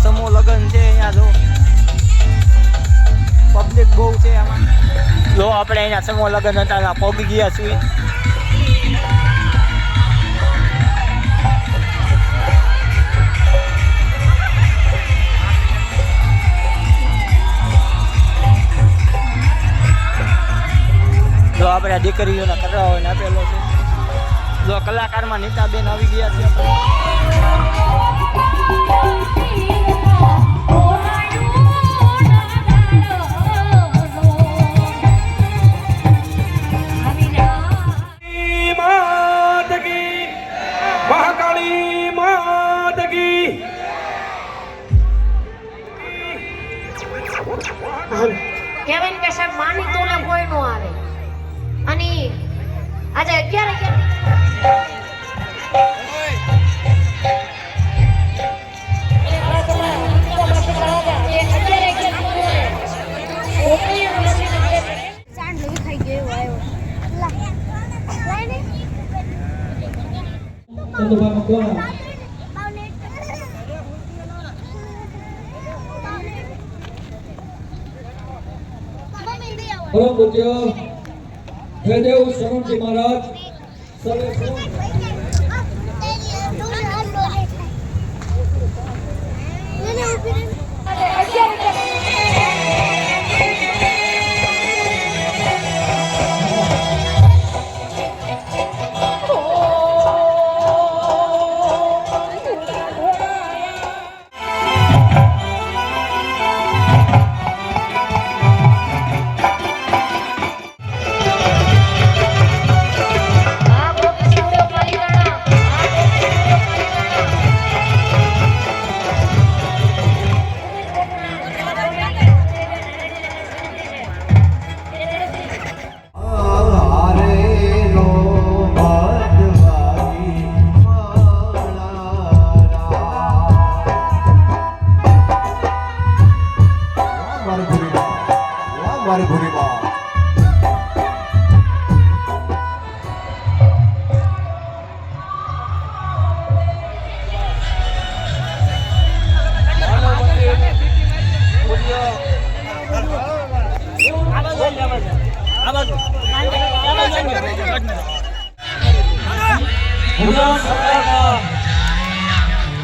સમૂહ લગ્ન છે અહીંયા જો પબ્લિક બહુ છે આમાં જો આપણે અહીંયા સમૂહ લગ્ન હતા પગ ગયા છીએ જો આપણે દીકરીઓના કરાવવાને આપેલો છે જો કલાકારમાં નીતાબેન આવી ગયા છે મહાકાળી માત કી કેવન કે સાહેબ માની તો ને કોઈ નો આવે અને આજે 11 પરમ પૂજ્ય જયદેવ શરણજી મહારાજ સર્વે મારી ભૂરીમાં ગુજરાત સરકારના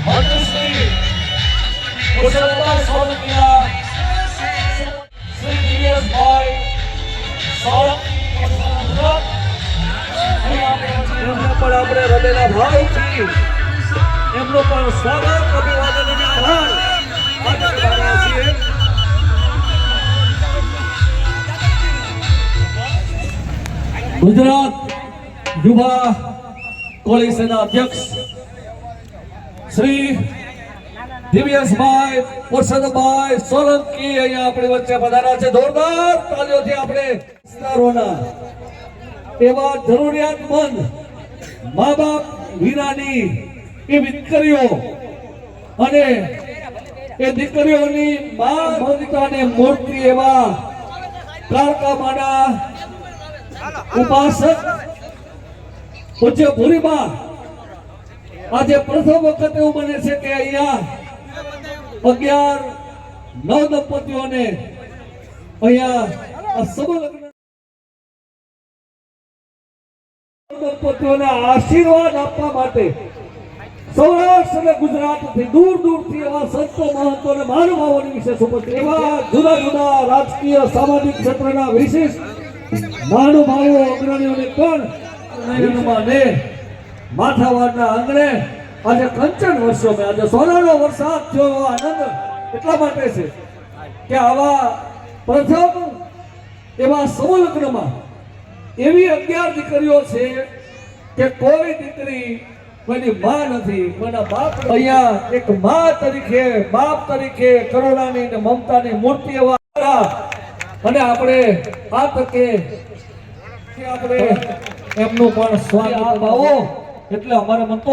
મંત્રી કુશળતા સોલંકીના શ્રી દિવ્યેશભાઈ એમને પણ આપણે હૃદયના ભાવથી એમનું પણ સ્વાગત અભિવાદન અને આભાર આજે કરવાના છીએ. ગુજરાત યુવા કોળી સેના અધ્યક્ષ શ્રી દિવ્યેશભાઈ પુરુષોત્તમભાઈ સોલંકી અહીંયા આપણી વચ્ચે પધાર્યા છે. જોરદાર તાળીઓથી આપણે વિસ્તારોના એવા જરૂરિયાતમંદ મા બાપ વિનાની એ દીકરીઓ અને એ દીકરીઓની મા ભવિતાને મૂર્તિ એવા કાળકામાના ઉપાસક પૂજ્ય ભૂરીમાં આજે પ્રથમ વખત એવું બને છે કે અહીંયા 11-9 દંપતીઓને અહીંયા દંપતીઓને આશીર્વાદ આપવા માટે સૌરાષ્ટ્ર અને ગુજરાતથી દૂર દૂરથી એવા સંતો મહંતો અને મહાનુભાવોની વિશેષ ઉપસ્થિત એવા જુદા જુદા રાજકીય સામાજિક ક્ષેત્રના વિશિષ્ટ મહાનુભાવો અગ્રણીઓને પણ માથાવાડના આંગણે આજે કંચન વર્ષોમાં આજે સોનાનો વરસાદ થયો આનંદ એટલા માટે છે કે આવા પ્રથમ એવા સમૂહલગ્નમાં એવી 11 દીકરીઓ છે કે કોઈ દીકરી કોઈની માં નથી, કોઈના બાપ. અહીંયા એક માં તરીકે બાપ તરીકે કરુણાની અને મમતાની મૂર્તિ એવા અને આપણે આ તકે આપણે એમનું પણ સ્વાગત આવો એટલે અમારે મન તો